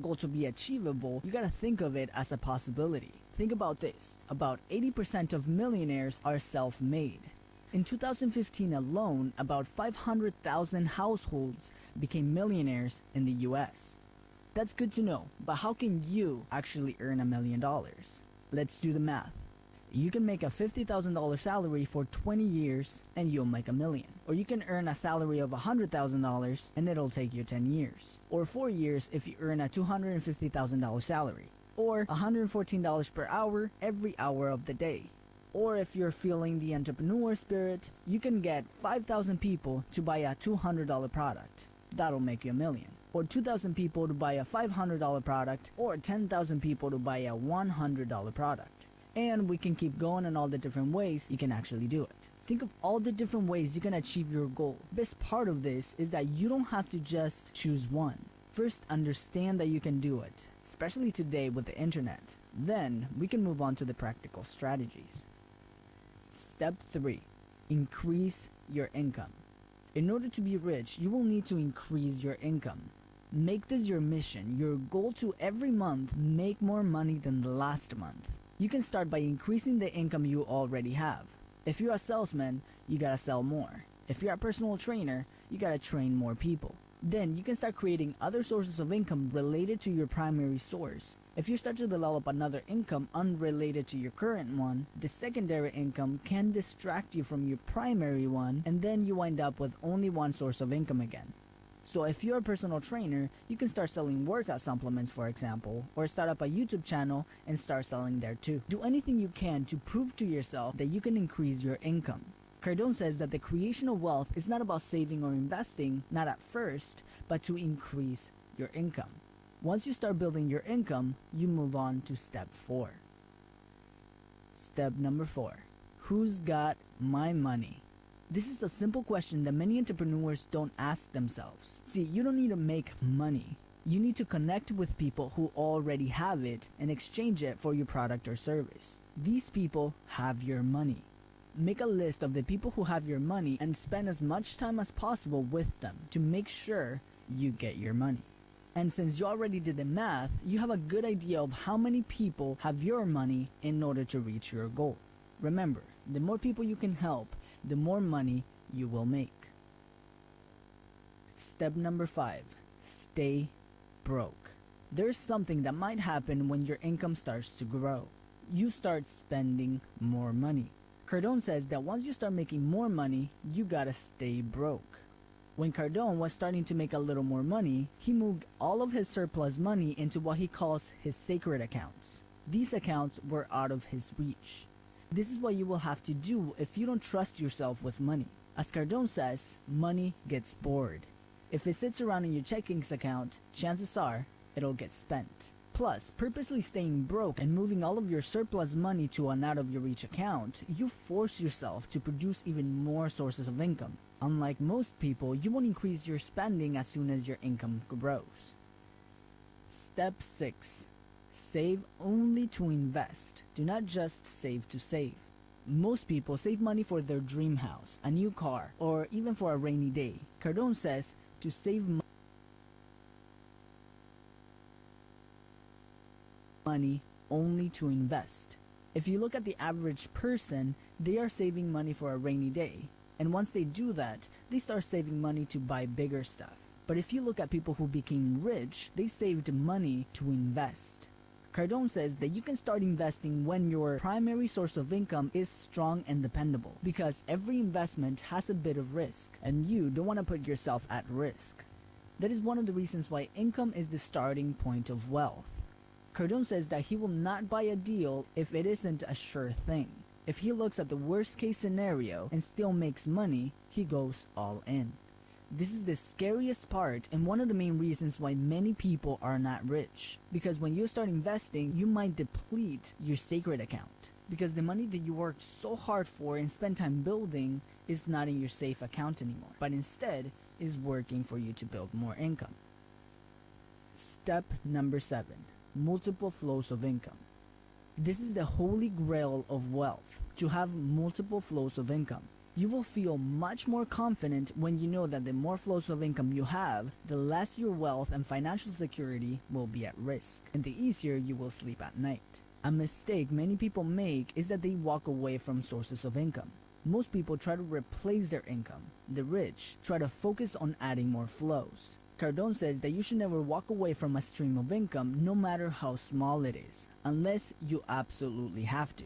goal to be achievable, you gotta think of it as a possibility. Think about this. About 80% of millionaires are self-made. In 2015 alone, about 500,000 households became millionaires in the US. That's good to know, but how can you actually earn $1 million? Let's do the math. You can make a $50,000 salary for 20 years and you'll make $1 million. Or you can earn a salary of $100,000 and it'll take you 10 years. Or 4 years if you earn a $250,000 salary. Or $114 per hour every hour of the day. Or if you're feeling the entrepreneur spirit, you can get 5,000 people to buy a $200 product. That'll make you $1 million. Or 2,000 people to buy a $500 product, or 10,000 people to buy a $100 product. And we can keep going on all the different ways you can actually do it. Think of all the different ways you can achieve your goal. The best part of this is that you don't have to just choose one. First, understand that you can do it, especially today with the internet. Then, we can move on to the practical strategies. Step 3. Increase your income. In order to be rich, you will need to increase your income. Make this your mission, your goal to every month make more money than the last month. You can start by increasing the income you already have. If you're a salesman, you gotta sell more. If you're a personal trainer, you gotta train more people. Then you can start creating other sources of income related to your primary source. If you start to develop another income unrelated to your current one, the secondary income can distract you from your primary one, and then you wind up with only one source of income again. So if you're a personal trainer, you can start selling workout supplements, for example, or start up a YouTube channel and start selling there too. Do anything you can to prove to yourself that you can increase your income. Cardone says that the creation of wealth is not about saving or investing, not at first, but to increase your income. Once you start building your income, you move on to step 4. Step number 4. Who's got my money? This is a simple question that many entrepreneurs don't ask themselves. See, you don't need to make money. You need to connect with people who already have it and exchange it for your product or service. These people have your money. Make a list of the people who have your money and spend as much time as possible with them to make sure you get your money. And since you already did the math, you have a good idea of how many people have your money in order to reach your goal. Remember, the more people you can help, the more money you will make. Step number 5. Stay broke. There's something that might happen when your income starts to grow. You start spending more money. Cardone says that once you start making more money, you gotta stay broke. When Cardone was starting to make a little more money, he moved all of his surplus money into what he calls his sacred accounts. These accounts were out of his reach. This is what you will have to do if you don't trust yourself with money. As Cardone says, money gets bored. If it sits around in your checkings account, chances are it'll get spent. Plus, purposely staying broke and moving all of your surplus money to an out-of-your-reach account, you force yourself to produce even more sources of income. Unlike most people, you won't increase your spending as soon as your income grows. Step 6. Save only to invest. Do not just save to save. Most people save money for their dream house, a new car, or even for a rainy day. Cardone says to save money only to invest. If you look at the average person, they are saving money for a rainy day. And once they do that, they start saving money to buy bigger stuff. But if you look at people who became rich, they saved money to invest. Cardone says that you can start investing when your primary source of income is strong and dependable, because every investment has a bit of risk, and you don't want to put yourself at risk. That is one of the reasons why income is the starting point of wealth. Cardone says that he will not buy a deal if it isn't a sure thing. If he looks at the worst case scenario and still makes money, he goes all in. This is the scariest part and one of the main reasons why many people are not rich. Because when you start investing, you might deplete your sacred account. Because the money that you worked so hard for and spent time building is not in your safe account anymore, but instead is working for you to build more income. Step number 7. Multiple flows of income. This is the holy grail of wealth, to have multiple flows of income. You will feel much more confident when you know that the more flows of income you have, the less your wealth and financial security will be at risk, and the easier you will sleep at night. A mistake many people make is that they walk away from sources of income. Most people try to replace their income. The rich try to focus on adding more flows. Cardone says that you should never walk away from a stream of income no matter how small it is, unless you absolutely have to.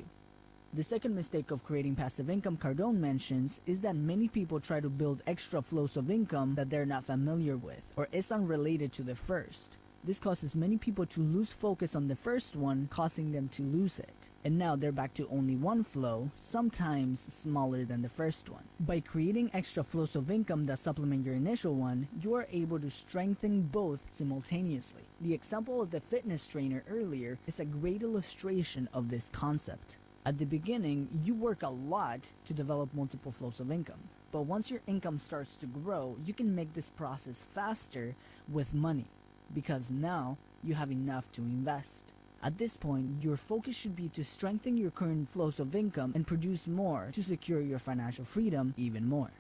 The second mistake of creating passive income Cardone mentions is that many people try to build extra flows of income that they're not familiar with or is unrelated to the first. This causes many people to lose focus on the first one, causing them to lose it. And now they're back to only one flow, sometimes smaller than the first one. By creating extra flows of income that supplement your initial one, you are able to strengthen both simultaneously. The example of the fitness trainer earlier is a great illustration of this concept. At the beginning, you work a lot to develop multiple flows of income. But once your income starts to grow, you can make this process faster with money, because now you have enough to invest. At this point, your focus should be to strengthen your current flows of income and produce more to secure your financial freedom even more.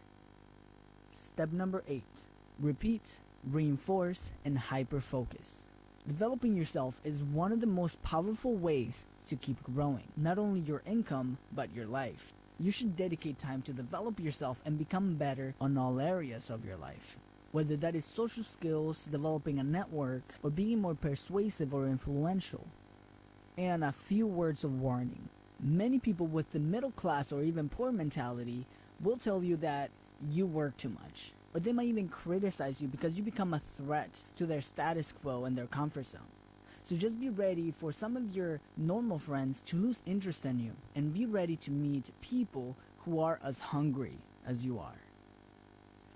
Step number 8. Repeat, reinforce, and hyper-focus. Developing yourself is one of the most powerful ways to keep growing, not only your income, but your life. You should dedicate time to develop yourself and become better on all areas of your life. Whether that is social skills, developing a network, or being more persuasive or influential. And a few words of warning. Many people with the middle class or even poor mentality will tell you that you work too much. Or they might even criticize you because you become a threat to their status quo and their comfort zone. So just be ready for some of your normal friends to lose interest in you, and be ready to meet people who are as hungry as you are.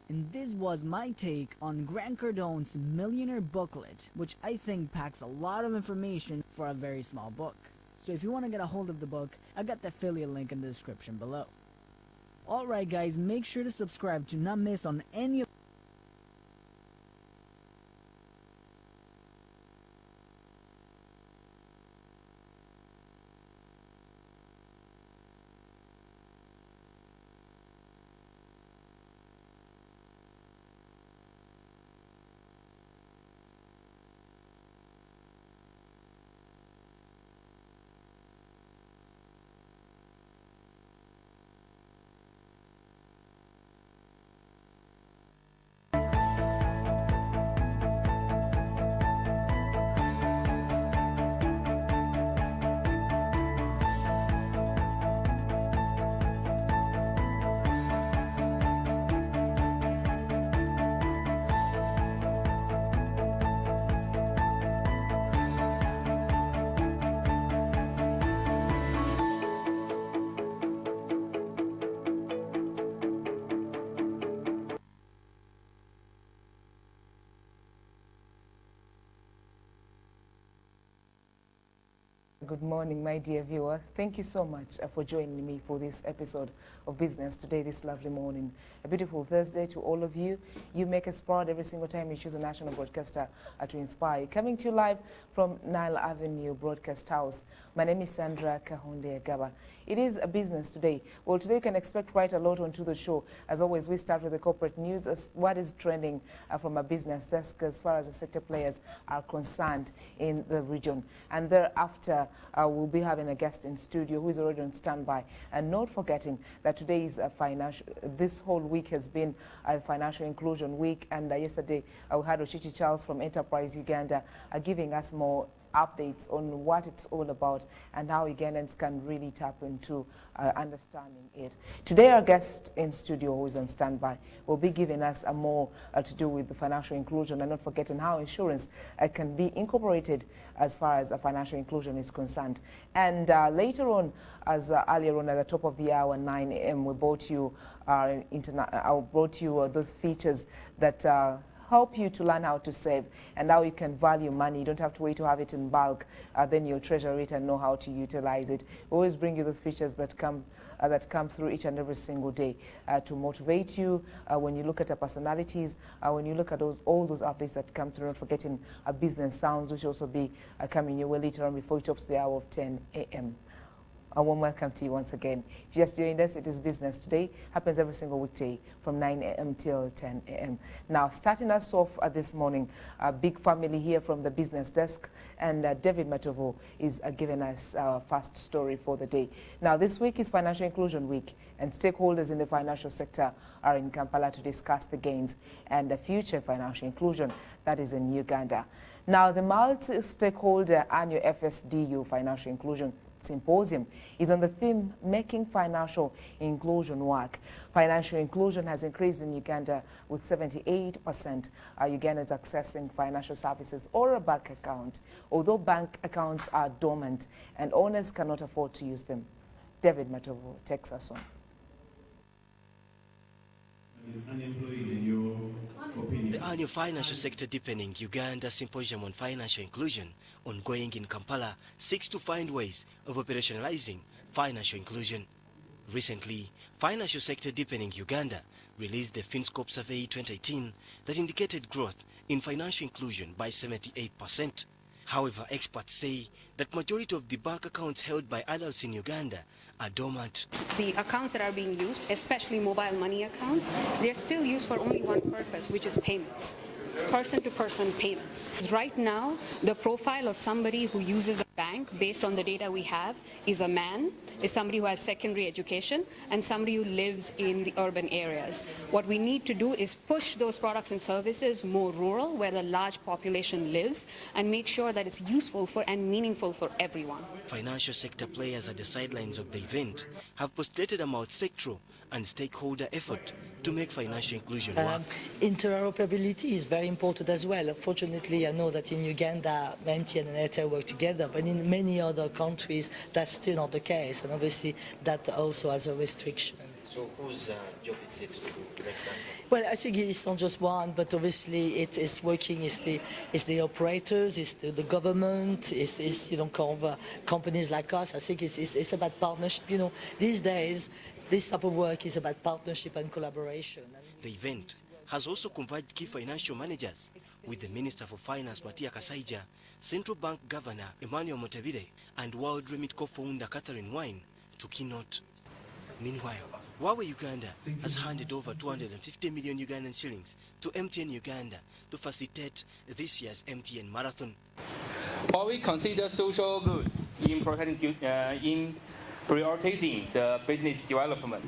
And this was my take on Grant Cardone's Millionaire Booklet, which I think packs a lot of information for a very small book. So if you want to get a hold of the book, I got the affiliate link in the description below. Alright guys, make sure to subscribe to not miss on any of Good morning, my dear viewer. Thank you so much for joining me for this episode of Business Today, this lovely morning. A beautiful Thursday to all of you. You make us proud every single time you choose a national broadcaster to inspire. Coming to you live from Nile Avenue Broadcast House. My name is Sandra Kahunde Gaba. It is a Business Today. Well, today you can expect quite a lot onto the show. As always, we start with the corporate news, as what is trending from a business desk as far as the sector players are concerned in the region. And thereafter, we'll be having a guest in studio who is already on standby. And not forgetting that today is this whole week has been a financial inclusion week. And yesterday, we had Oshichi Charles from Enterprise Uganda giving us more updates on what it's all about and how Ugandans can really tap into understanding it. Today our guest in studio who is on standby will be giving us a more to do with the financial inclusion, and not forgetting how insurance can be incorporated as far as financial inclusion is concerned. And later on, as earlier on at the top of the hour, 9 a.m., we brought you those features that help you to learn how to save and how you can value money. You don't have to wait to have it in bulk, then you'll treasure it and know how to utilize it. We always bring you those features that come through each and every single day to motivate you when you look at our personalities, when you look at all those updates that come through, not forgetting business sounds, which will also be coming your way later on before it tops the hour of 10 a.m. A warm welcome to you once again. If you just joined us, it is Business Today. Happens every single weekday from 9 a.m. till 10 a.m. Now, starting us off this morning, a big family here from the business desk, and David Matovo is giving us our first story for the day. Now, this week is Financial Inclusion Week, and stakeholders in the financial sector are in Kampala to discuss the gains and the future financial inclusion that is in Uganda. Now, the multi-stakeholder annual FSDU Financial Inclusion Symposium is on the theme Making Financial Inclusion Work. Financial inclusion has increased in Uganda with 78% Ugandans accessing financial services or a bank account, although bank accounts are dormant and owners cannot afford to use them. David Matovo takes us on. Is unemployed in your opinion? The annual Financial Sector Deepening Uganda Symposium on Financial Inclusion, ongoing in Kampala, seeks to find ways of operationalizing financial inclusion. Recently, Financial Sector Deepening Uganda released the FinScope Survey 2018 that indicated growth in financial inclusion by 78%. However, experts say that majority of the bank accounts held by adults in Uganda are dormant. The accounts that are being used, especially mobile money accounts, they're still used for only one purpose, which is payments, person-to-person payments. Right now, the profile of somebody who uses a bank, based on the data we have, is a man, is somebody who has secondary education, and somebody who lives in the urban areas. What we need to do is push those products and services more rural, where the large population lives, and make sure that it's useful for and meaningful for everyone. Financial sector players at the sidelines of the event have postulated a multi-sectoral and stakeholder effort to make financial inclusion work. Interoperability is very important as well. Fortunately, I know that in Uganda, MTN and Airtel work together, but in many other countries, that's still not the case, and obviously that also has a restriction. So whose job is it to make that? Well, I think it's not just one, but obviously it's working. It's the operators, it's the government, it's you know, kind of, companies like us. I think it's about partnership. You know, these days, this type of work is about partnership and collaboration. The event has also converged key financial managers with the Minister for Finance, Matia Kasaija, Central Bank Governor Emmanuel Motebile, and World Remit co-founder Catherine Wine to keynote. Meanwhile, Huawei Uganda has handed over 250 million Ugandan shillings to MTN Uganda to facilitate this year's MTN Marathon. Huawei considers social good in prioritizing the business development,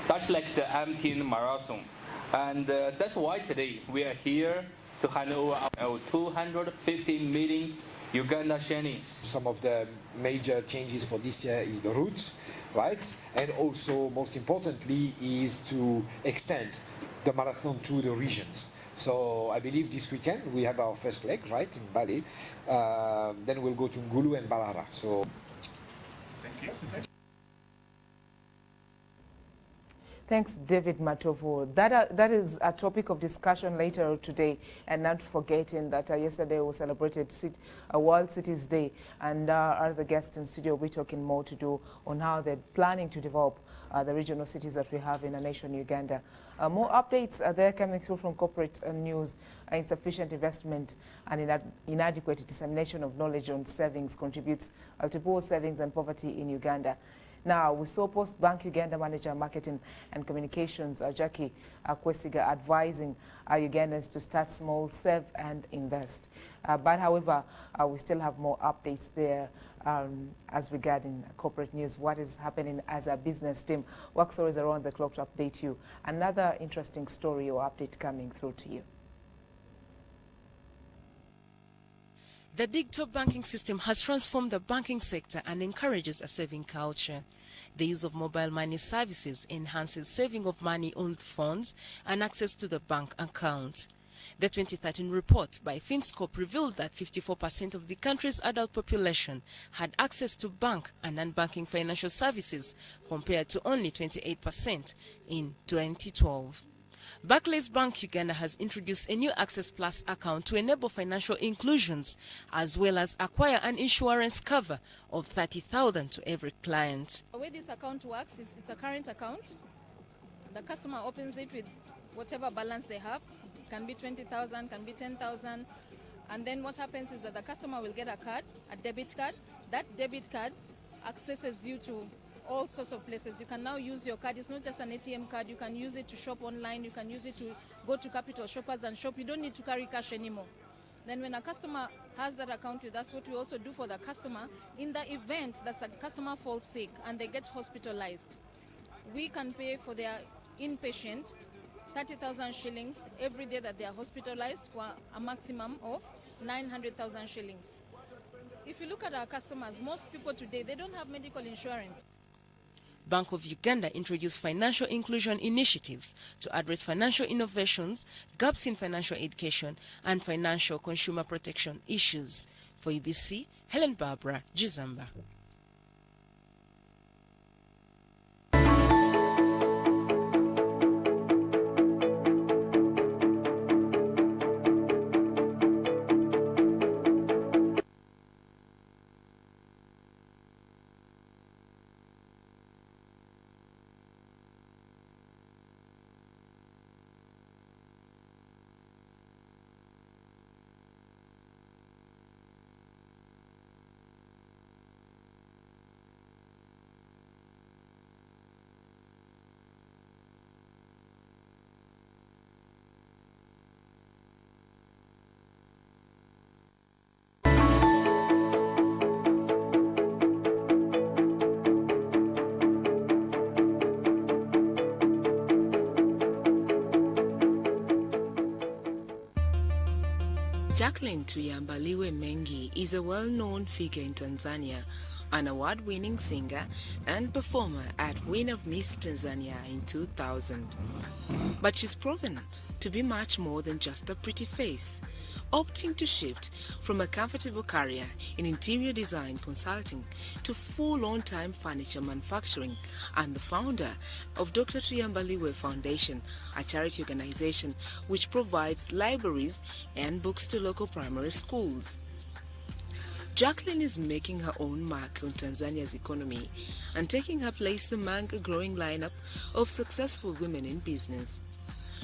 such like the MTN Marathon. And that's why today we are here to hand over our 250 million Uganda shillings. Some of the major changes for this year is the route, right? And also, most importantly, is to extend the marathon to the regions. So I believe this weekend we have our first leg, right, in Bali. Then we'll go to Ngulu and Balara. So, Thank you. Thanks, David Matovo. That is a topic of discussion later today, and not forgetting that yesterday we celebrated World Cities Day, and our other guests in studio will be talking more to do on how they're planning to develop the regional cities that we have in our nation, Uganda. More updates are there coming through from corporate news. Insufficient investment and inadequate dissemination of knowledge on savings contributes to poor savings and poverty in Uganda. Now, we saw Post Bank Uganda Manager Marketing and Communications, Jackie Kwesiga, advising Ugandans to start small, save and invest. But however, we still have more updates there as regarding corporate news, what is happening as a business team. Work stories around the clock to update you. Another interesting story or update coming through to you. The digital banking system has transformed the banking sector and encourages a saving culture. The use of mobile money services enhances saving of money on funds and access to the bank account. The 2013 report by FinScope revealed that 54% of the country's adult population had access to bank and non-banking financial services, compared to only 28% in 2012. Barclays Bank Uganda has introduced a new Access Plus account to enable financial inclusions, as well as acquire an insurance cover of $30,000 to every client. The way this account works is it's a current account. The customer opens it with whatever balance they have. It can be 20,000, can be 10,000. And then what happens is that the customer will get a card, a debit card. That debit card accesses you to all sorts of places. You can now use your card. It's not just an ATM card. You can use it to shop online. You can use it to go to Capital Shoppers and shop. You don't need to carry cash anymore. Then when a customer has that account with us, what we also do for the customer, in the event that the customer falls sick and they get hospitalized, we can pay for their inpatient 30,000 shillings every day that they are hospitalized, for a maximum of 900,000 shillings. If you look at our customers, most people today, they don't have medical insurance. Bank of Uganda introduced financial inclusion initiatives to address financial innovations, gaps in financial education, and financial consumer protection issues. For UBC, Helen Barbara, Jizamba. Jacqueline Tuyambaliwe Mengi is a well-known figure in Tanzania, an award-winning singer and performer at Win of Miss Tanzania in 2000. But she's proven to be much more than just a pretty face, opting to shift from a comfortable career in interior design consulting to full-on time furniture manufacturing, and the founder of Dr. Tuyambaliwe Foundation, a charity organization which provides libraries and books to local primary schools. Jacqueline is making her own mark on Tanzania's economy and taking her place among a growing lineup of successful women in business.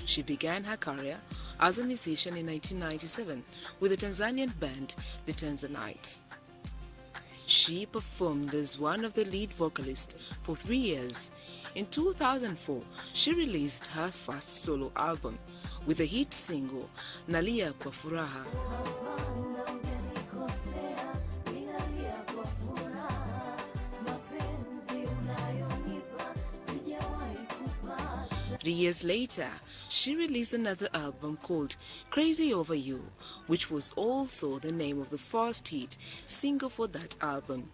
She began her career as a musician in 1997 with the Tanzanian band the Tanzanites. She performed as one of the lead vocalists for 3 years. In 2004, she released her first solo album with the hit single Nalia Kwa Furaha. 3 years later, she released another album called Crazy Over You, which was also the name of the first hit single for that album.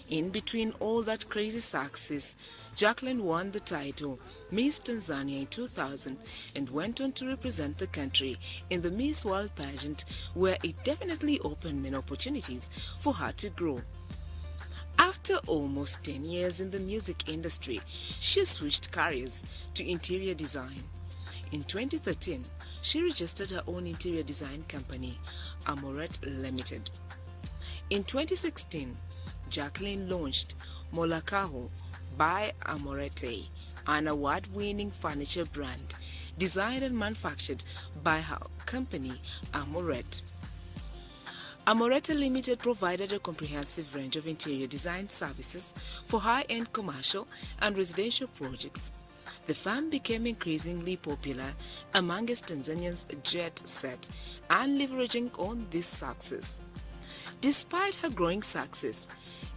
In between all that crazy success, Jacqueline won the title Miss Tanzania in 2000 and went on to represent the country in the Miss World pageant, where it definitely opened many opportunities for her to grow. After almost 10 years in the music industry, she switched careers to interior design. In 2013, she registered her own interior design company, Amoret Limited. In 2016, Jacqueline launched Molakaho by Amorete, an award-winning furniture brand designed and manufactured by her company Amoret. Amorete Limited provided a comprehensive range of interior design services for high-end commercial and residential projects. The firm became increasingly popular amongst Tanzanians jet set and leveraging on this success. Despite her growing success,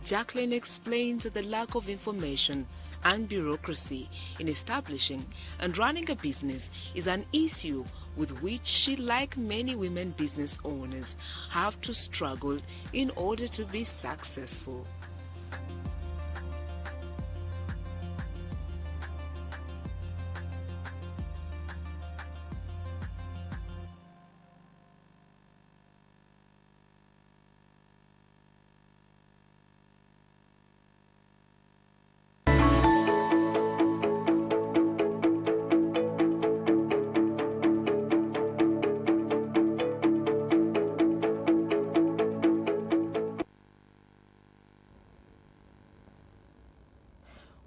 Jacqueline explains that the lack of information and bureaucracy in establishing and running a business is an issue with which she, like many women business owners, have to struggle in order to be successful.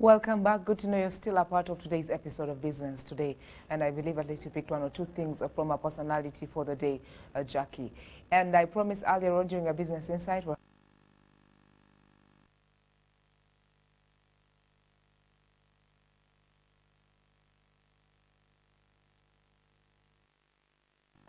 Welcome back. Good to know you're still a part of today's episode of Business Today. And I believe at least you picked one or two things from our personality for the day, Jackie. And I promised earlier on during a Business Insight,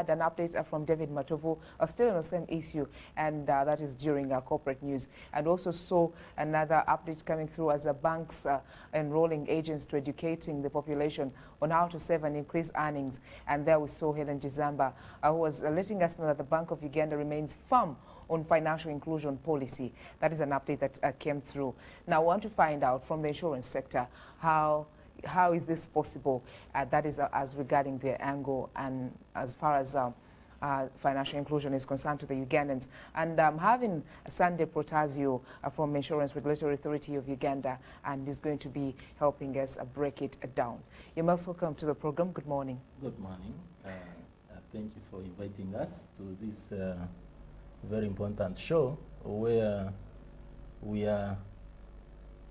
an update from David Matovu, still on the same issue, and that is during corporate news. And also saw another update coming through as the banks enrolling agents to educating the population on how to save and increase earnings. And there we saw Helen Jizamba, who was letting us know that the Bank of Uganda remains firm on financial inclusion policy. That is an update that came through. Now, I want to find out from the insurance sector how is this possible? That is as regarding their angle and as far as financial inclusion is concerned to the Ugandans. And having Sunday Protasio from Insurance Regulatory Authority of Uganda, and is going to be helping us break it down. You're most welcome to the program. Good morning. Good morning. Thank you for inviting us to this very important show where we are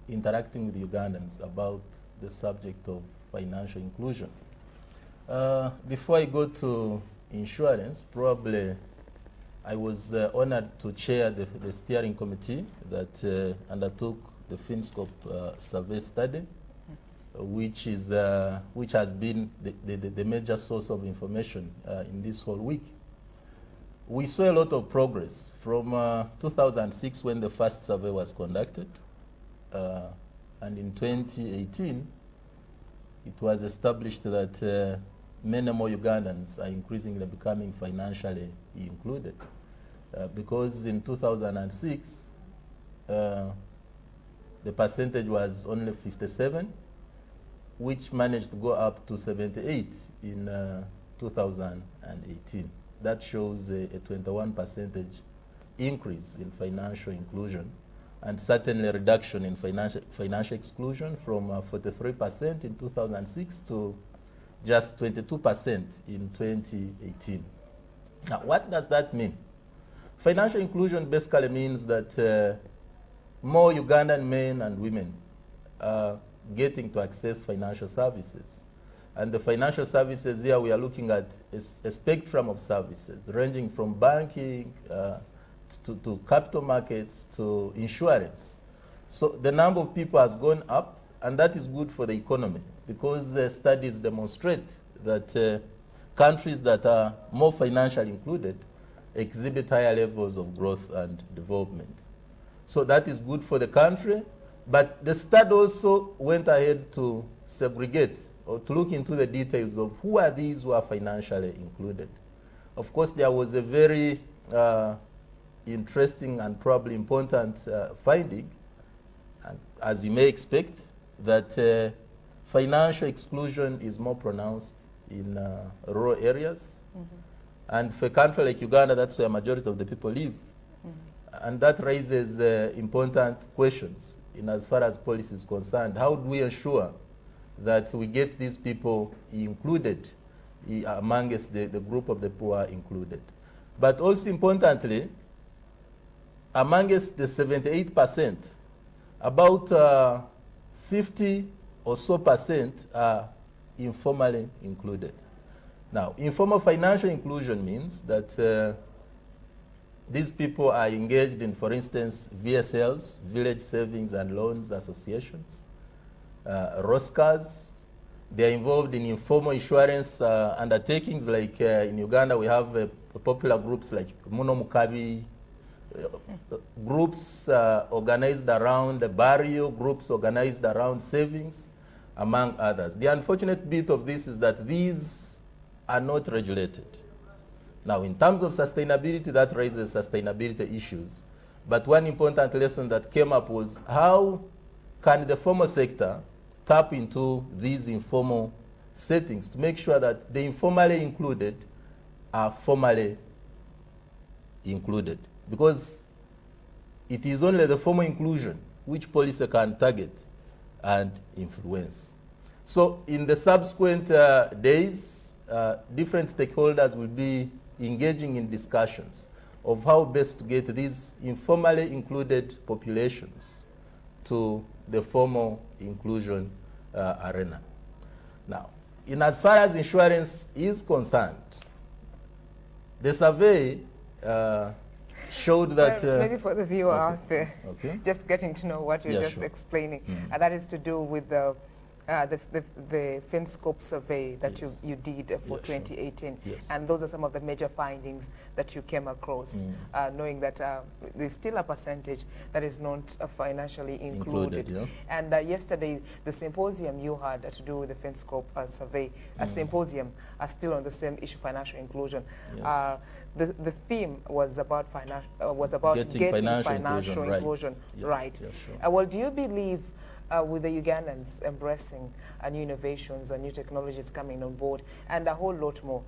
interacting with Ugandans about the subject of financial inclusion. Before I go to insurance, probably I was honored to chair the steering committee that undertook the FinScope survey study, which has been the major source of information in this whole week. We saw a lot of progress from 2006 when the first survey was conducted. And in 2018, it was established that many more Ugandans are increasingly becoming financially included. Because in 2006, the percentage was only 57, which managed to go up to 78 in 2018. That shows a 21% increase in financial inclusion, and certainly a reduction in financial exclusion from 43% in 2006 to just 22% in 2018. Now, what does that mean? Financial inclusion basically means that more Ugandan men and women are getting to access financial services. And the financial services here, we are looking at a spectrum of services ranging from banking, to capital markets, to insurance. So the number of people has gone up, and that is good for the economy because studies demonstrate that countries that are more financially included exhibit higher levels of growth and development. So that is good for the country, but the study also went ahead to segregate or to look into the details of who are these who are financially included. Of course, there was a very interesting and probably important finding, and as you may expect, that financial exclusion is more pronounced in rural areas. And for a country like Uganda, that's where a majority of the people live. And that raises important questions in as far as policy is concerned. How do we ensure that we get these people included amongst the group of the poor included? But also importantly, amongst the 78%, about 50 or so percent are informally included. Now, informal financial inclusion means that these people are engaged in, for instance, VSLs, Village Savings and Loans Associations, ROSCAs. They're involved in informal insurance undertakings, like in Uganda we have popular groups like Muno Mukabi, groups organized around burial, groups organized around savings, among others. The unfortunate bit of this is that these are not regulated. Now, in terms of sustainability, that raises sustainability issues. But one important lesson that came up was how can the formal sector tap into these informal settings to make sure that the informally included are formally included. Because it is only the formal inclusion which policy can target and influence. So in the subsequent days, different stakeholders will be engaging in discussions of how best to get these informally included populations to the formal inclusion arena. Now, in as far as insurance is concerned, the survey showed that... Well, maybe for the viewer out there, just getting to know what you're explaining, and that is to do with the FinScope survey that you did for 2018, and those are some of the major findings that you came across, knowing that there's still a percentage that is not financially included. And yesterday, the symposium you had to do with the FinScope survey, a symposium still on the same issue, financial inclusion. The theme was about getting financial inclusion right. Well, do you believe with the Ugandans embracing new innovations and new technologies coming on board and a whole lot more,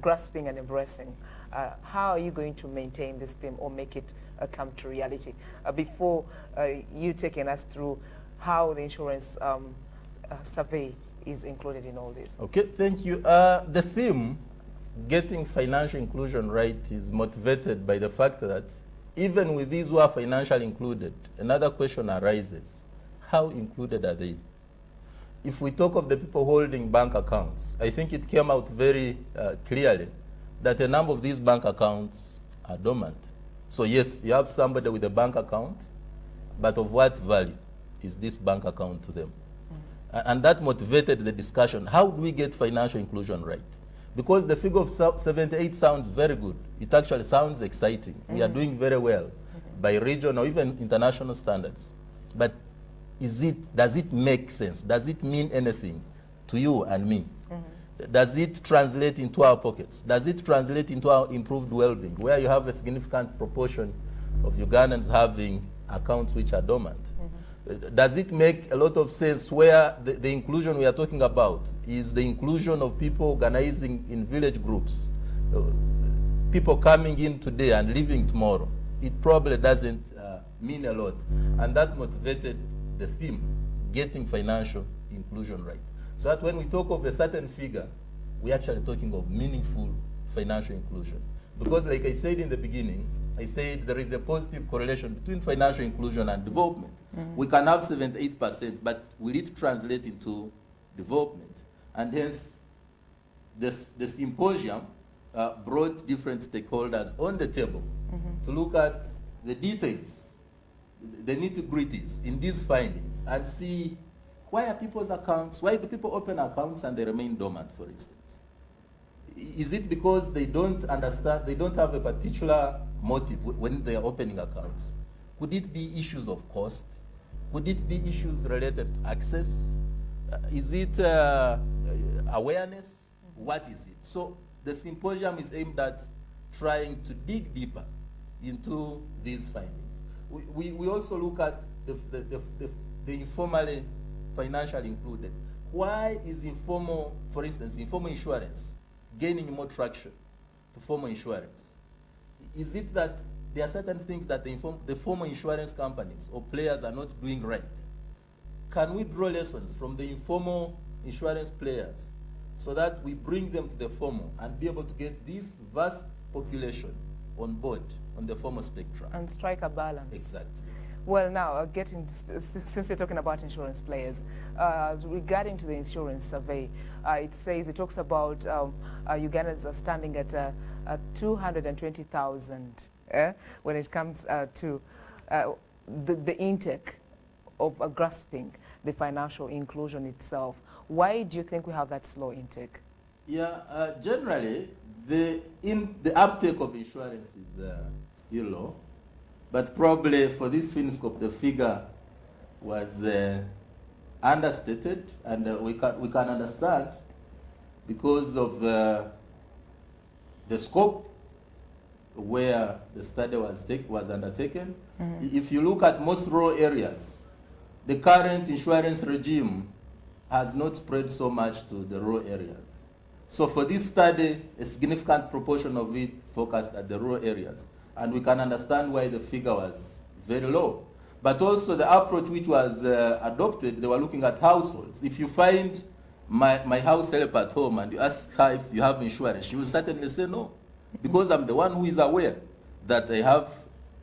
grasping and embracing, how are you going to maintain this theme or make it come to reality? Before you taking us through how the insurance survey is included in all this. Okay, thank you. The theme, getting financial inclusion right, is motivated by the fact that even with these who are financially included, another question arises. How included are they? If we talk of the people holding bank accounts, I think it came out very clearly that a number of these bank accounts are dormant. So yes, you have somebody with a bank account, but of what value is this bank account to them? And that motivated the discussion. How do we get financial inclusion right? Because the figure of 78 sounds very good. It actually sounds exciting. We are doing very well by regional or even international standards. But does it make sense? Does it mean anything to you and me? Does it translate into our pockets? Does it translate into our improved well-being, where you have a significant proportion of Ugandans having accounts which are dormant? Does it make a lot of sense where the inclusion we are talking about is the inclusion of people organizing in village groups, people coming in today and leaving tomorrow? It probably doesn't mean a lot. And that motivated the theme, getting financial inclusion right. So that when we talk of a certain figure, we're actually talking of meaningful financial inclusion. Because like I said in the beginning, I said there is a positive correlation between financial inclusion and development. We can have 78%, but will it translate into development? And hence, the symposium brought different stakeholders on the table to look at the details, the nitty-gritties in these findings, and see why are people's accounts, why do people open accounts and they remain dormant, for instance? Is it because they don't understand, they don't have a particular motive when they are opening accounts? Could it be issues of cost? Could it be issues related to access? Is it awareness? What is it? So the symposium is aimed at trying to dig deeper into these findings. We also look at the informally financially included. Why is informal, for instance, informal insurance gaining more traction to formal insurance? Is it that there are certain things that the formal insurance companies or players are not doing right? Can we draw lessons from the informal insurance players so that we bring them to the formal and be able to get this vast population on board on the formal spectrum? And strike a balance. Exactly. Well, now, since you're talking about insurance players, regarding to the insurance survey, it talks about Ugandans are standing at 220,000 when it comes to the intake of grasping the financial inclusion itself. Why do you think we have that slow intake? Yeah, generally, the uptake of insurance is still low. But probably for this FinScope, the figure was understated, and we can understand because of the scope where the study was undertaken. If you look at most rural areas, the current insurance regime has not spread so much to the rural areas. So for this study, a significant proportion of it focused at the rural areas. And we can understand why the figure was very low. But also the approach which was adopted, they were looking at households. If you find my house help at home and you ask her if you have insurance, she will certainly say no. Because I'm the one who is aware that I have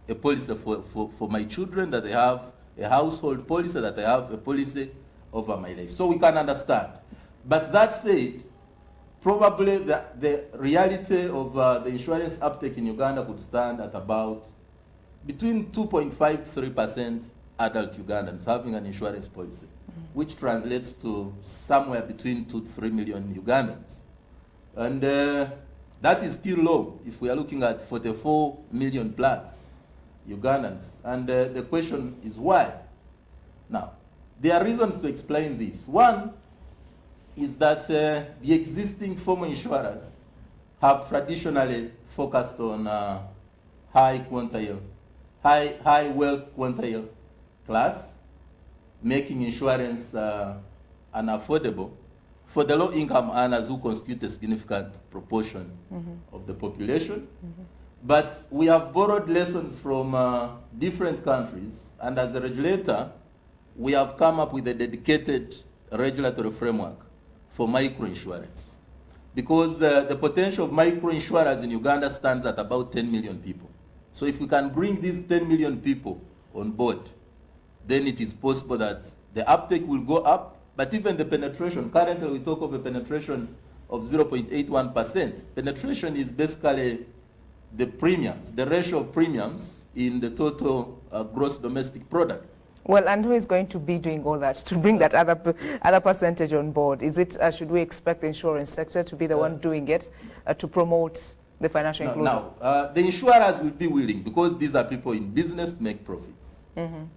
a policy for my children, that I have a household policy, that I have a policy over my life. So we can understand. But that said, probably the reality of the insurance uptake in Uganda could stand at about between 2.5 to 3% adult Ugandans having an insurance policy, which translates to somewhere between 2 to 3 million Ugandans. And that is still low if we are looking at 44 million plus Ugandans. And the question is why? Now, there are reasons to explain this. One is that the existing former insurers have traditionally focused on high wealth quintile class, making insurance unaffordable for the low-income earners who constitute a significant proportion of the population. But we have borrowed lessons from different countries, and as a regulator, we have come up with a dedicated regulatory framework for microinsurance. Because the potential of microinsurers in Uganda stands at about 10 million people. So if we can bring these 10 million people on board, then it is possible that the uptake will go up, but even the penetration, currently we talk of a penetration of 0.81%. Penetration is basically the premiums, the ratio of premiums in the total gross domestic product. Well, and who is going to be doing all that to bring that other percentage on board? Is it should we expect the insurance sector to be the one doing it to promote the financial inclusion? No, the insurers will be willing because these are people in business to make profits.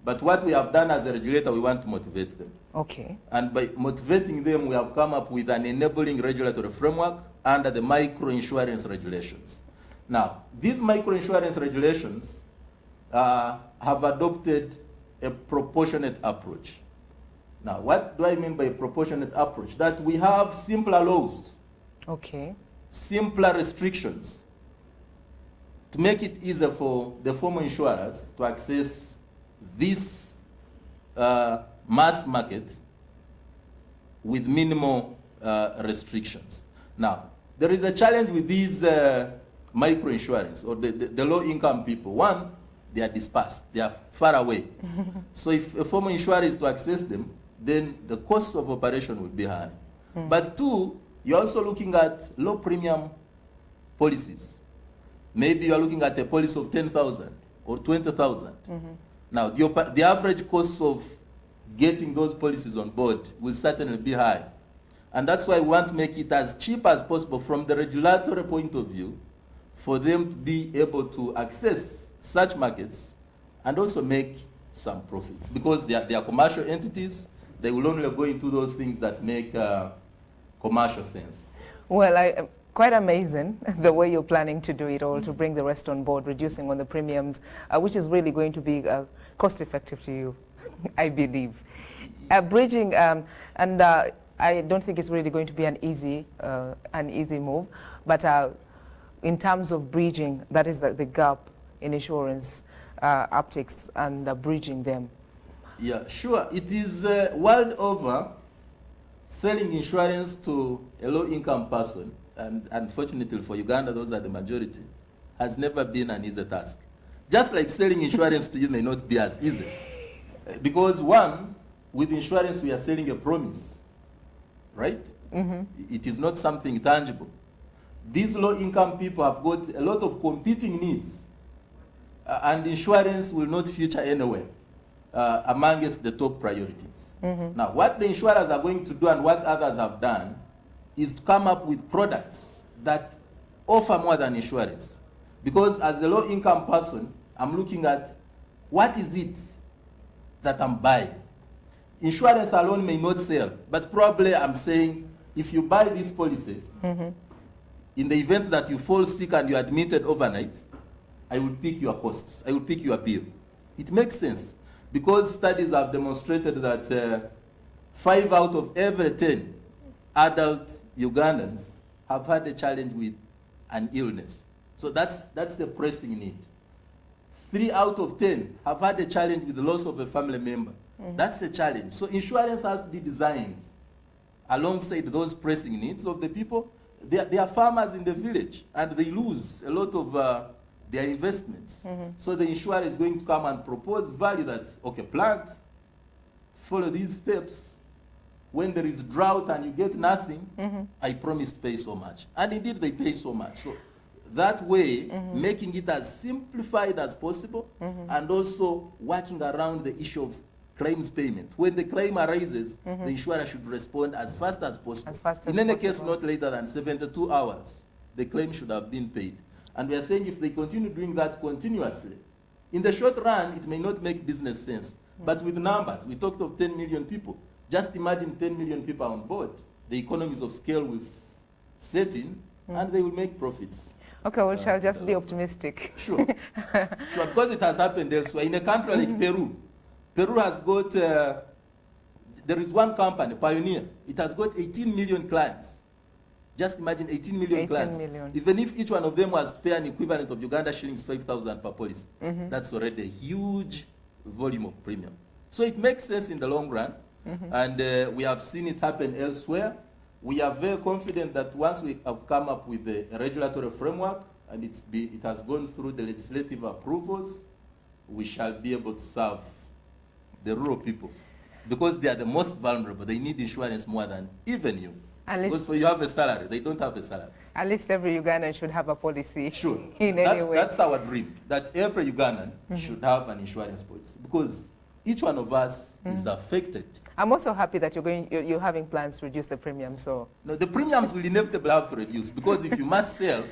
But what we have done as a regulator, we want to motivate them. Okay. And by motivating them, we have come up with an enabling regulatory framework under the microinsurance regulations. Now, these microinsurance regulations have adopted a proportionate approach. Now, what do I mean by a proportionate approach? That we have simpler laws. Okay. Simpler restrictions to make it easier for the former insurers to access this mass market with minimal restrictions. Now, there is a challenge with these microinsurance or the low-income people. One, they are dispersed. They are far away. So if a former insurer is to access them, then the cost of operation will be high. But two, you're also looking at low premium policies. Maybe you are looking at a policy of 10,000 or 20,000. Now, the average cost of getting those policies on board will certainly be high. And that's why we want to make it as cheap as possible from the regulatory point of view for them to be able to access such markets and also make some profits. Because they are commercial entities, they will only go into those things that make commercial sense. Well, quite amazing the way you're planning to do it all, to bring the rest on board, reducing on the premiums, which is really going to be cost effective to you, I believe. Bridging, and I don't think it's really going to be an easy move, but in terms of bridging, that is the gap in insurance uptakes and bridging them. Yeah, sure. It is world over, selling insurance to a low-income person, and unfortunately for Uganda, those are the majority, has never been an easy task. Just like selling insurance to you may not be as easy. Because one, with insurance we are selling a promise, right? It is not something tangible. These low-income people have got a lot of competing needs, and insurance will not feature anywhere amongst the top priorities. Now, what the insurers are going to do and what others have done is to come up with products that offer more than insurance. Because as a low-income person, I'm looking at what is it that I'm buying. Insurance alone may not sell, but probably I'm saying if you buy this policy, in the event that you fall sick and you're admitted overnight, I will pick your costs, I will pick your bill. It makes sense because studies have demonstrated that 5 out of every 10 adult Ugandans have had a challenge with an illness. So that's a pressing need. 3 out of 10 have had a challenge with the loss of a family member. That's a challenge. So insurance has to be designed alongside those pressing needs of the people. They are farmers in the village, and they lose a lot of their investments. So the insurer is going to come and propose value that, okay, plant, follow these steps. When there is drought and you get nothing, I promise to pay so much. And indeed, they pay so much. So that way, making it as simplified as possible, and also working around the issue of claims payment. When the claim arises, the insurer should respond as fast as possible. In any case, not later than 72 hours, the claim should have been paid. And we are saying if they continue doing that continuously, in the short run, it may not make business sense. But with numbers, we talked of 10 million people. Just imagine 10 million people on board. The economies of scale will set in, and they will make profits. Okay, we shall just be optimistic. Sure. Sure, because it has happened elsewhere. In a country like Peru, Peru has got, there is one company, Pioneer. It has got 18 million clients. Just imagine 18 million clients. Even if each one of them was to pay an equivalent of Uganda shillings 5,000 per policy, that's already a huge volume of premium. So it makes sense in the long run, and we have seen it happen elsewhere. We are very confident that once we have come up with a regulatory framework and it has gone through the legislative approvals, we shall be able to serve the rural people, because they are the most vulnerable. They need insurance more than even you. Because for you have a salary, they don't have a salary. At least every Ugandan should have a policy. Sure. In any way. That's our dream, that every Ugandan should have an insurance policy, because each one of us is affected. I'm also happy that you're having plans to reduce the premium. So no, the premiums will inevitably have to reduce, because if you must sell,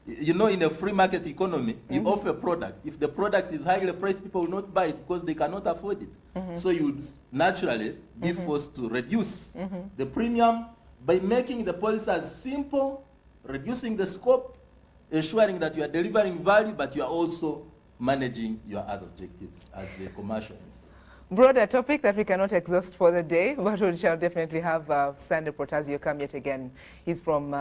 you know, in a free market economy, you offer a product. If the product is highly priced, people will not buy it because they cannot afford it. So you would naturally be forced to reduce the premium by making the policy as simple, reducing the scope, ensuring that you are delivering value, but you are also managing your other objectives as a commercial. Broader topic that we cannot exhaust for the day, but we shall definitely have Sandro Protasio come yet again. He's from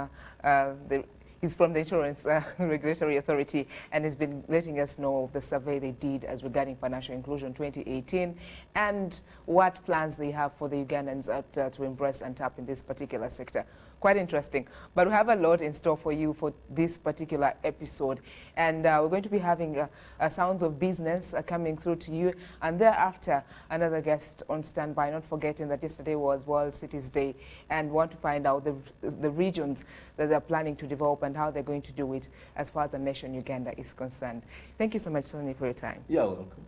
the Insurance Regulatory Authority, and has been letting us know of the survey they did as regarding financial inclusion 2018 and what plans they have for the Ugandans to embrace and tap in this particular sector. Quite interesting. But we have a lot in store for you for this particular episode. And we're going to be having Sounds of Business coming through to you. And thereafter, another guest on standby, not forgetting that yesterday was World Cities Day, and want to find out the regions that they're planning to develop and how they're going to do it as far as the nation Uganda is concerned. Thank you so much, Tony, for your time. You're welcome.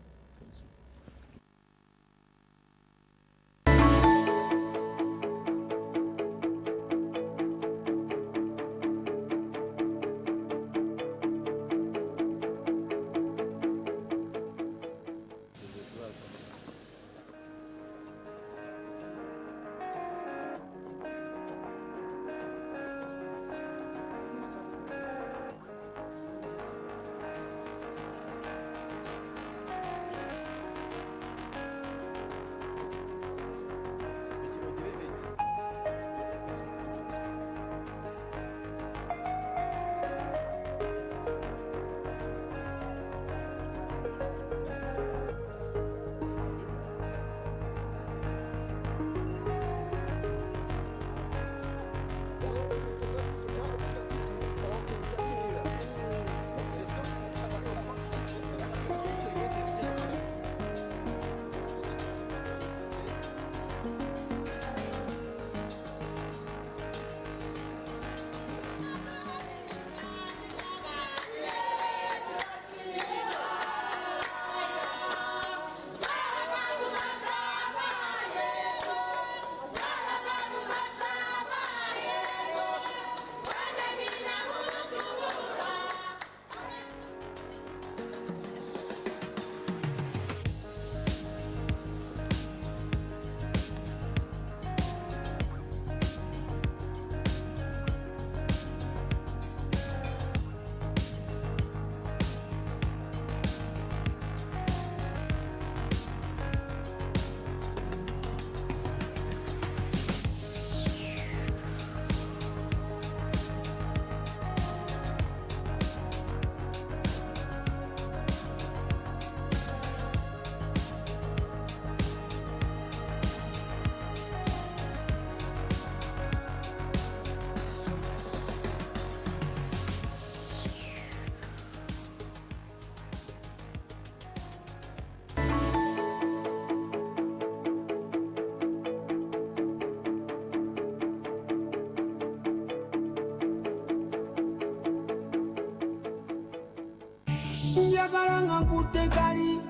njagala nga nkutte kali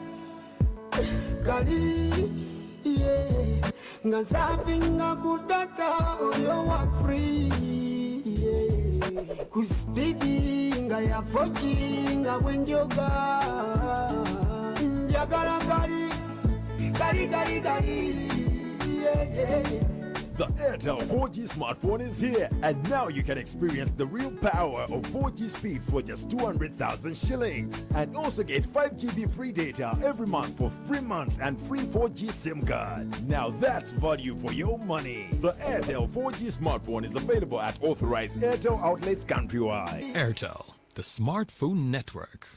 yeah. Nga nsafinga ku data oyo wa free yeah. Ku speedi nga ya 4G nga bwenjoga njagala kali yeah. The Airtel 4G smartphone is here, and now you can experience the real power of 4G speeds for just 200,000 shillings. And also get 5 GB free data every month for 3 months and free 4G SIM card. Now that's value for your money. The Airtel 4G smartphone is available at authorized Airtel outlets countrywide. Airtel, the smartphone network.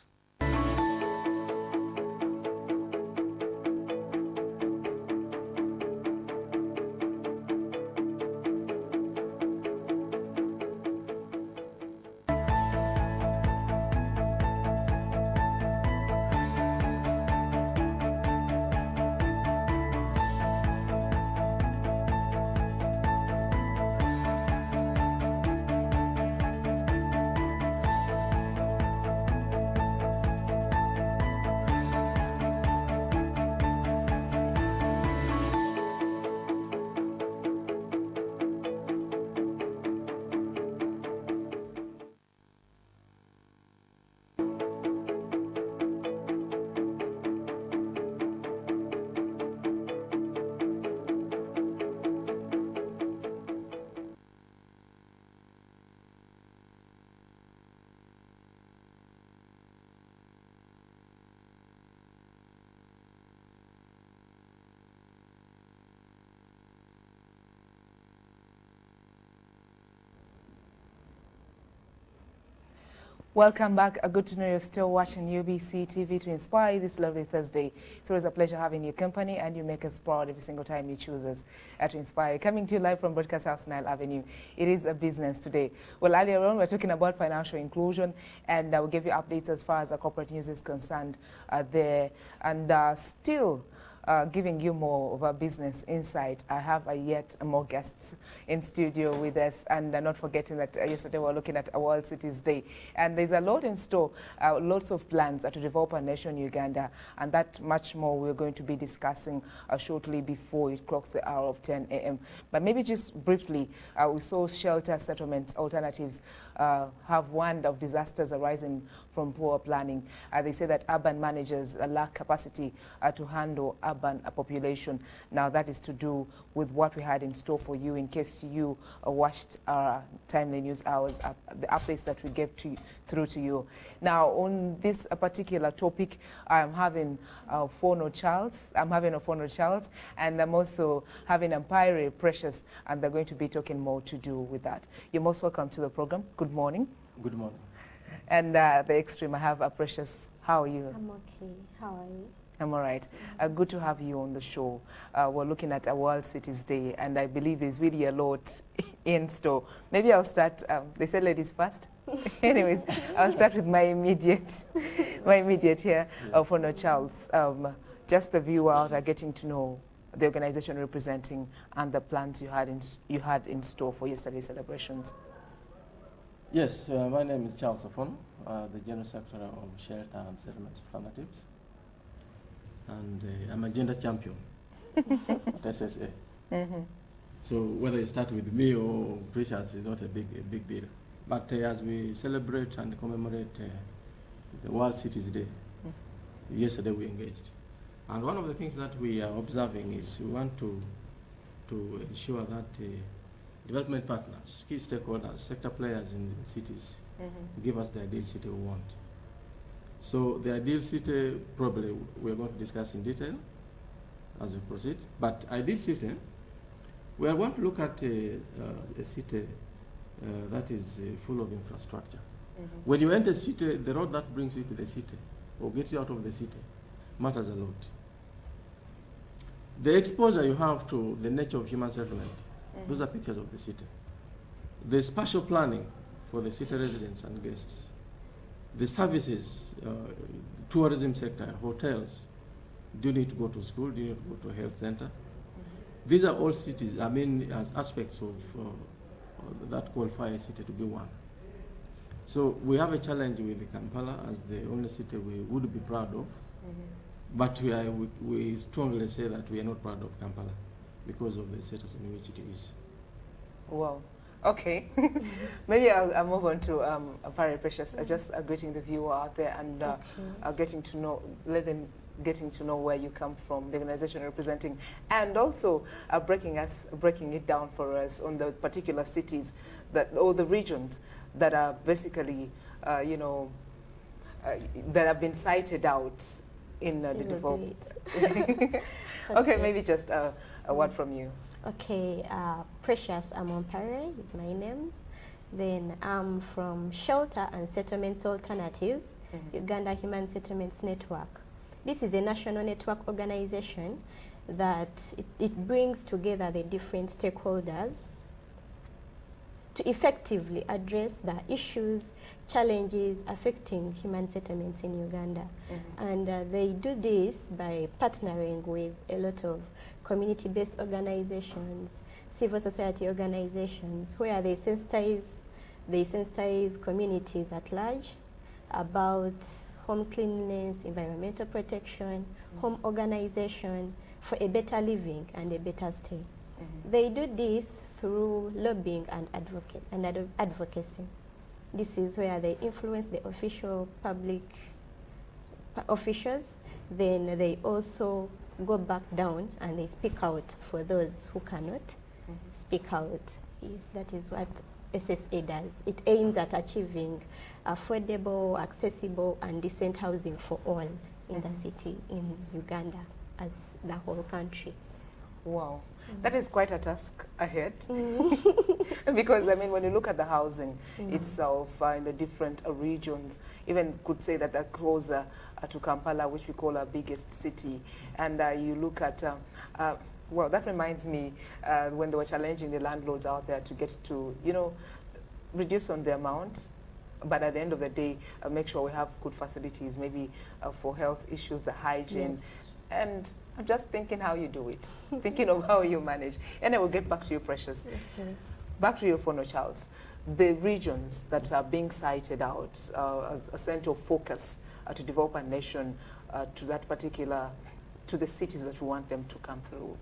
Welcome back. Good to know you're still watching UBC TV to inspire this lovely Thursday. It's always a pleasure having your company, and you make us proud every single time you choose us to inspire. Coming to you live from Broadcast House, Nile Avenue. It is a business today. Well, earlier on, we're talking about financial inclusion, and we'll give you updates as far as the corporate news is concerned there. And still giving you more of a business insight. I have yet more guests in studio with us, and not forgetting that yesterday we were looking at a World Cities Day, and there's a lot in store, lots of plans to develop our nation Uganda, and that much more we're going to be discussing shortly before it clocks the hour of 10 a.m. But maybe just briefly, we saw shelter settlements alternatives have warned of disasters arising from poor planning. They say that urban managers lack capacity to handle urban population. Now that is to do with what we had in store for you in case you watched our timely news hours, the updates that we gave through to you. Now on this particular topic, I'm having Fono Charles. I'm and I'm also having Empire Precious, and they're going to be talking more to do with that. You're most welcome to the program. Good morning. Good morning. And the extreme, I have a Precious. How are you? I'm okay. How are you? I'm all right. Good to have you on the show. We're looking at a World Cities Day, and I believe there's really a lot in store. Maybe I'll start, they said ladies first. Anyways, I'll start with my immediate here, Fono Charles. Just the viewer out there getting to know the organization representing and the plans you had in store for yesterday's celebrations. Yes, my name is Charles Ofono, the General Secretary of Shelter and Settlements Alternatives. And I'm a gender champion at SSA. Mm-hmm. So whether you start with me or Precious is not a big deal. But as we celebrate and commemorate the World Cities Day, yesterday we engaged. And one of the things that we are observing is we want to ensure that development partners, key stakeholders, sector players in the cities give us the ideal city we want. So the ideal city probably we're going to discuss in detail as we proceed. But ideal city, we are going to look at a city that is full of infrastructure. When you enter a city, the road that brings you to the city or gets you out of the city matters a lot. The exposure you have to the nature of human settlement, those are pictures of the city. The spatial planning for the city residents and guests. The services, tourism sector, hotels. Do you need to go to school? Do you need to go to a health center? These are all cities, as aspects of that qualify a city to be one. So we have a challenge with Kampala as the only city we would be proud of, but we strongly say that we are not proud of Kampala because of the status in which it is. Wow. Okay. Maybe I'll move on to Very Precious, just greeting the viewer out there and getting to know, getting to know where you come from, the organization representing, and also breaking it down for us on the particular cities or the regions that are basically, that have been cited out in the development. Okay, maybe just a word from you. Okay, Precious Amompare is my name. Then I'm from Shelter and Settlements Alternatives, Uganda Human Settlements Network. This is a national network organization that it brings together the different stakeholders to effectively address the issues, challenges affecting human settlements in Uganda. And they do this by partnering with a lot of community-based organizations, civil society organizations, where they sensitize communities at large about home cleanliness, environmental protection, home organization for a better living and a better stay. They do this through lobbying and advocacy. This is where they influence the official public officials. Then they also go back down and they speak out for those who cannot speak out. That is what SSA does. It aims at achieving affordable, accessible, and decent housing for all in the city, in Uganda, as the whole country. Wow. That is quite a task ahead. Because, I mean, when you look at the housing itself in the different regions, even could say that they're closer to Kampala, which we call our biggest city, and you look at, well, that reminds me when they were challenging the landlords out there to get to, reduce on the amount, but at the end of the day, make sure we have good facilities, maybe for health issues, the hygiene. Yes. And I'm just thinking how you do it, thinking of how you manage. And I will get back to you, Precious. Okay. Back to you, Fono Charles. The regions that are being cited out as a center of focus to develop a nation to the cities that we want them to come through.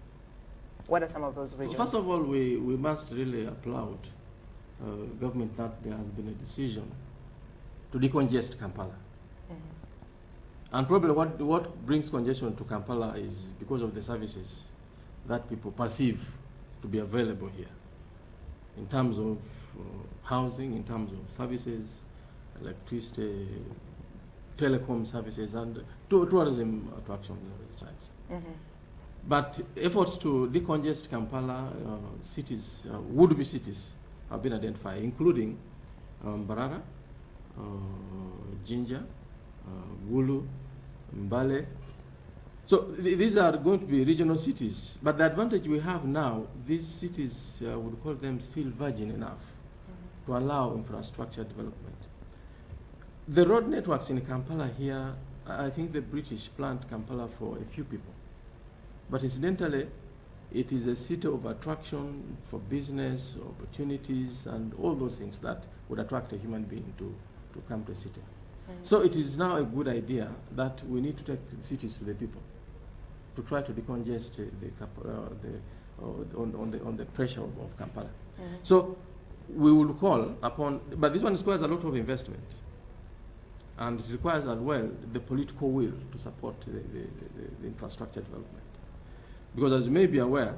What are some of those regions? First of all, we must really applaud government that there has been a decision to decongest Kampala. And probably what brings congestion to Kampala is because of the services that people perceive to be available here in terms of housing, in terms of services, electricity, telecom services, and tourism attractions on the sides. But efforts to decongest Kampala cities, would-be cities, have been identified, including Mbarara, Jinja, Gulu, Mbale. So these are going to be regional cities, but the advantage we have now, these cities would call them still virgin enough to allow infrastructure development. The road networks in Kampala here, I think the British planned Kampala for a few people, but incidentally, it is a city of attraction for business, opportunities, and all those things that would attract a human being to come to a city. So it is now a good idea that we need to take cities to the people to try to decongest on the pressure of Kampala. So we will call upon, but this one requires a lot of investment, and it requires as well the political will to support the infrastructure development. Because as you may be aware,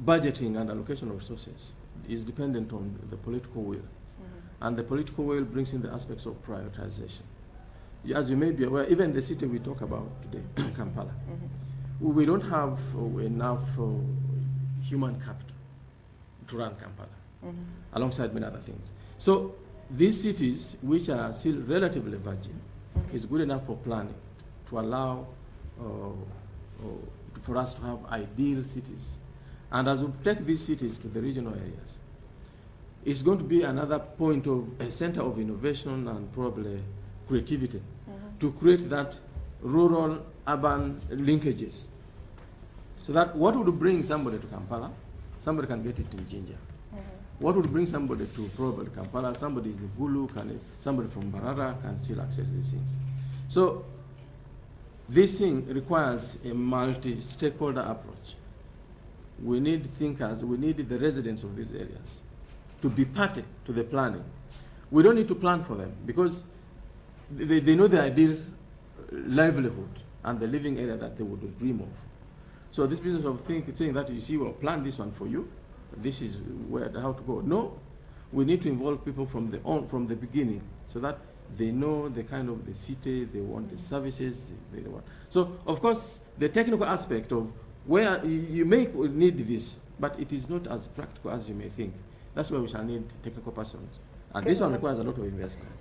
budgeting and allocation of resources is dependent on the political will. And the political will brings in the aspects of prioritization. As you may be aware, even the city we talk about today, Kampala, we don't have enough human capital to run Kampala, alongside many other things. So these cities, which are still relatively virgin, is good enough for planning to allow for us to have ideal cities. And as we take these cities to the regional areas, it's going to be another point of a center of innovation and probably creativity to create that rural-urban linkages. So that what would bring somebody to Kampala, somebody can get it in Jinja. What would bring somebody to probably Kampala, somebody in Gulu, somebody from Barara can still access these things. So this thing requires a multi-stakeholder approach. We need thinkers, we need the residents of these areas to be party to the planning. We don't need to plan for them because they know the ideal livelihood and the living area that they would dream of. So this business of saying that, you see, we'll plan this one for you, this is how to go. No, we need to involve people from the beginning so that they know the kind of the city, they want the services, they want. So, of course, the technical aspect of where you may need this, but it is not as practical as you may think. That's why we shall need technical persons. And this one requires a lot of investment.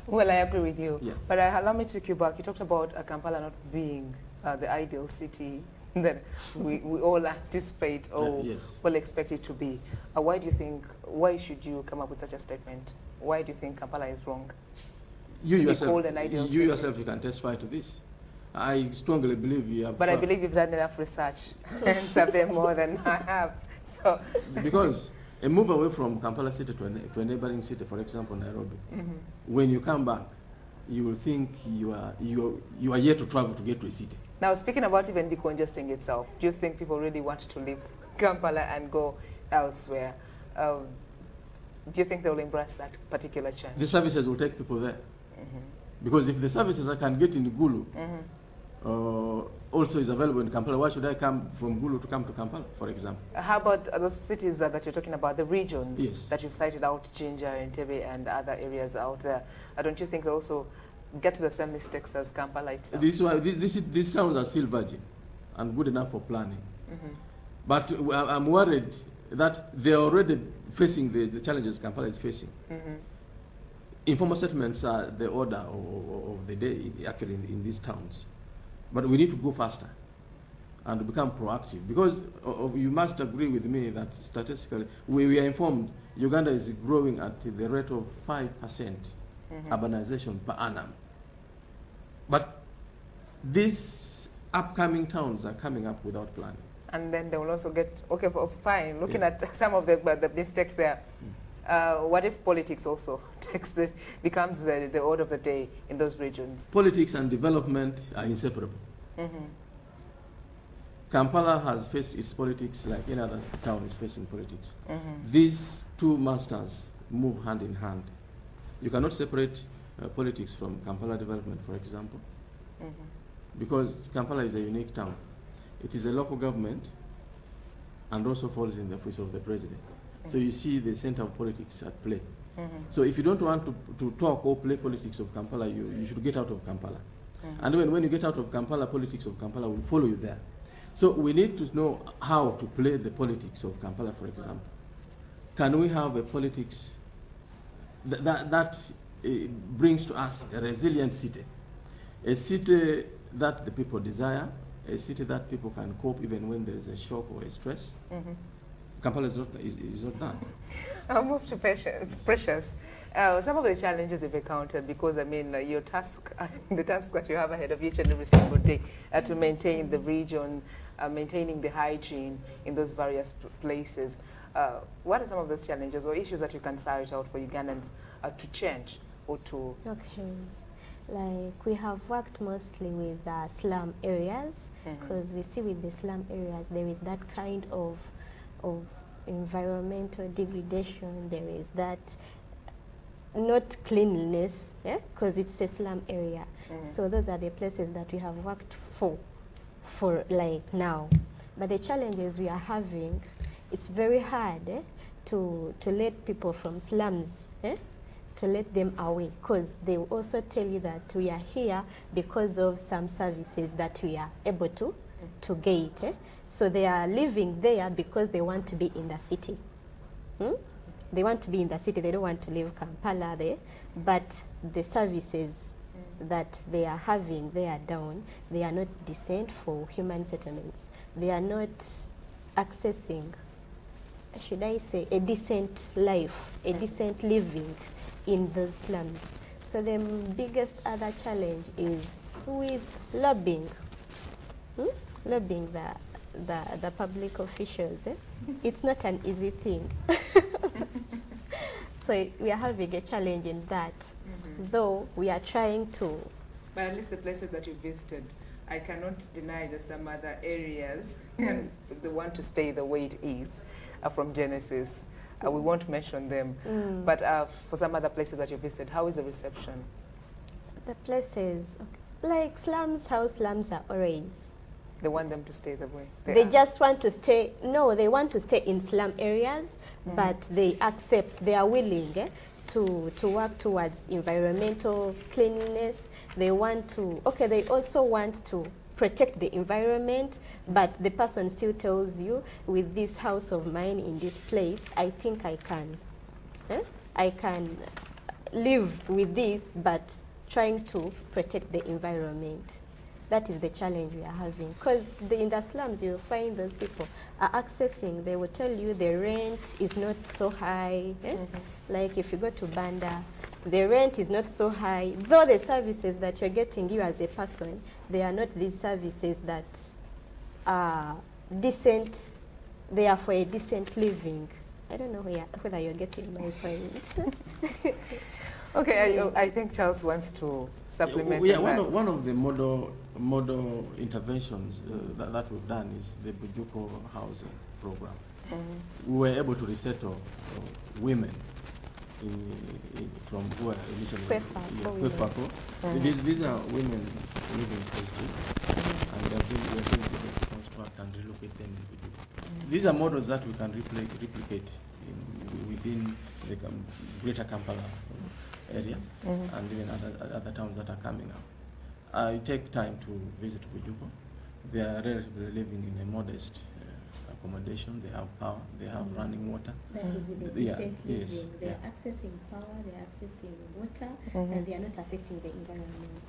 Well, I agree with you. Yeah. But allow me to take you back. You talked about Kampala not being the ideal city that we all anticipate or yes. will expect it to be. Why should you come up with such a statement? Why do you think Kampala is wrong? You yourself, you can testify to this. I strongly believe you have. But I believe you've done enough research and survey more than I have. So because a move away from Kampala city to a neighboring city, for example, Nairobi, when you come back, you will think you are yet to travel to get to a city. Now, speaking about even decongesting itself, do you think people really want to leave Kampala and go elsewhere? Do you think they will embrace that particular change? The services will take people there. Because if the services I can get in Gulu also is available in Kampala, why should I come from Gulu to come to Kampala, for example? How about those cities that you're talking about, the regions yes. that you've cited out, Jinja, Entebbe, and other areas out there? Don't you think they also get to the same mistakes as Kampala itself? These towns are still virgin and good enough for planning. But I'm worried that they're already facing the challenges Kampala is facing. Informal settlements are the order of the day, actually, in these towns. But we need to go faster and become proactive. Because you must agree with me that statistically, we are informed Uganda is growing at the rate of 5% urbanization per annum. But these upcoming towns are coming up without planning. And then they will also get, okay, fine, looking at some of the mistakes there. What if politics also becomes the order of the day in those regions? Politics and development are inseparable. Kampala has faced its politics like any other town is facing politics. These two masters move hand in hand. You cannot separate politics from Kampala development, for example, because Kampala is a unique town. It is a local government and also falls in the office of the president. So you see the center of politics at play. So if you don't want to talk or play politics of Kampala, you should get out of Kampala. And when you get out of Kampala, politics of Kampala will follow you there. So we need to know how to play the politics of Kampala, for example. Can we have a politics that brings to us a resilient city? A city that the people desire, a city that people can cope even when there is a shock or a stress. Kampala is not that. I'll move to Precious. Some of the challenges you've encountered, because I mean, your task, the task that you have ahead of each and every single day to maintain the region, maintaining the hygiene in those various places. What are some of those challenges or issues that you can cite out for Ugandans to change or to? Okay, like we have worked mostly with slum areas, because we see with the slum areas there is that kind of environmental degradation, there is that not cleanliness, because it's a slum area. So those are the places that we have worked for like now. But the challenges we are having, it's very hard to let people from slums, to let them away, because they will also tell you that we are here because of some services that we are able to get. So they are living there because they want to be in the city. They want to be in the city, they don't want to leave Kampala there, but the services that they are having, they are down, they are not decent for human settlements. They are not accessing, should I say, a decent life, a decent living in those slums. So the biggest other challenge is with lobbying. Lobbying the public officials. It's not an easy thing. So we are having a challenge in that, though we are trying to. But at least the places that you visited, I cannot deny that some other areas and they want to stay the way it is from Genesis. We won't mention them, but for some other places that you visited, how is the reception? The places, like slums, how slums are always. They want them to stay the way they just want to stay. No, they want to stay in slum areas, but they accept. They are willing to work towards environmental cleanliness. They want to. Okay, they also want to protect the environment, but the person still tells you, with this house of mine in this place, I think I can live with this, but trying to protect the environment. That is the challenge we are having, because in the slums you'll find those people are accessing. They will tell you the rent is not so high. Like if you go to Banda, the rent is not so high, though the services that you're getting, you as a person, they are not these services that are decent. They are for a decent living. I don't know whether you're getting my point. Okay, I think Charles wants to supplement. Yeah, one of the model interventions that we've done is the Bujuko housing program. We were able to resettle women from who are initially These are women living close to, and we are being able to transport and relocate them in Bujuko. These are models that we can replicate within the greater Kampala area and even other towns that are coming up. I take time to visit Bujuko. They are relatively living in a modest accommodation. They have power, they have running water. That is with the decent living. Yes. They are accessing power, they are accessing water, and they are not affecting the environment.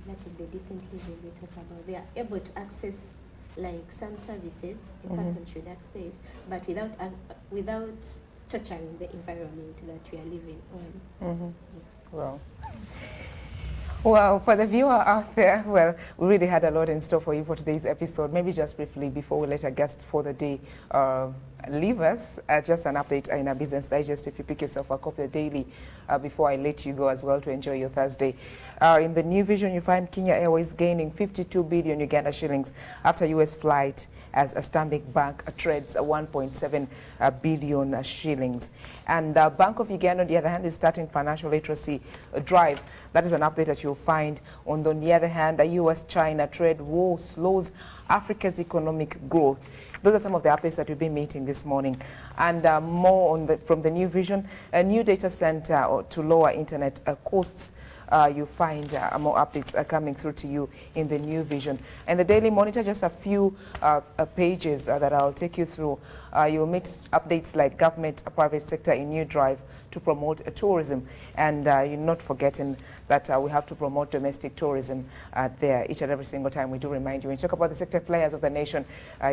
That is the decent living we talk about. They are able to access like some services a person should access, but without torturing the environment that we are living on. Yes. Well, for the viewer out there, well, we really had a lot in store for you for today's episode. Maybe just briefly, before we let our guest for the day leave us, just an update in our Business Digest. If you pick yourself a copy of the daily before I let you go as well to enjoy your Thursday. In the New Vision, you find Kenya Airways gaining 52 billion Uganda shillings after U.S. flight as a Stanbic Bank trades 1.7 billion shillings. And Bank of Uganda, on the other hand, is starting financial literacy drive. That is an update that you'll find. On the other hand, the U.S.-China trade war slows Africa's economic growth. Those are some of the updates that we've been meeting this morning. And more on from the New Vision, a new data center to lower internet costs. You find more updates coming through to you in the New Vision. And the Daily Monitor, just a few pages that I'll take you through. You'll meet updates like government, private sector in new drive to promote tourism. And you're not forgetting that we have to promote domestic tourism there each and every single time. We do remind you, when you talk about the sector players of the nation,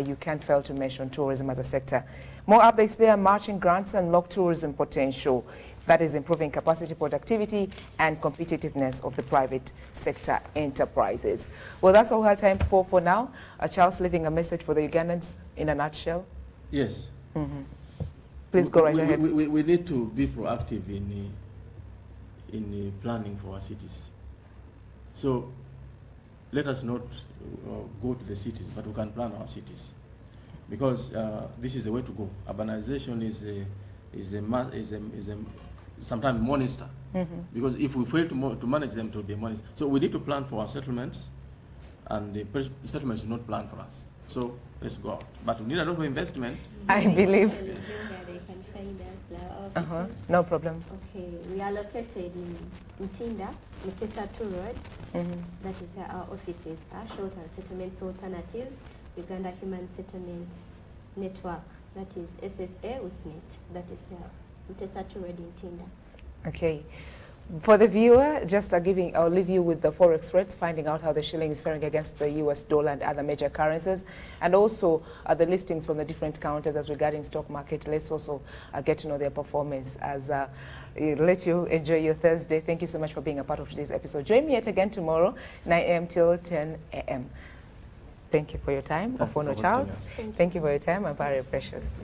you can't fail to mention tourism as a sector. More updates there, matching grants and unlock tourism potential. That is improving capacity, productivity, and competitiveness of the private sector enterprises. Well, that's all we have time for now. Charles, leaving a message for the Ugandans in a nutshell. Yes. Please go right ahead. We need to be proactive in planning for our cities. So let us not go to the cities, but we can plan our cities, because this is the way to go. Urbanization is a sometimes monster, because if we fail to manage them, it will be a monster. So we need to plan for our settlements, and the settlements do not plan for us. So let's go out. But we need a lot of investment. I believe. They can find us. No problem. Okay, we are located in Ntinda, Mutesatu Road. That is where our offices are. Shelter and Settlements Alternatives, Uganda Human Settlement Network. That is SSA USNET. That is where Mutesatu Road in Ntinda. Okay. For the viewer, just I'll leave you with the Forex rates, finding out how the shilling is faring against the US dollar and other major currencies, and also the listings from the different counters as regarding stock market. Let's also get to know their performance as let you enjoy your Thursday. Thank you so much for being a part of today's episode. Join me yet again tomorrow, 9 a.m. till 10 a.m. Thank you for your time. Ofono Charles. Thank you for your time. I'm very precious.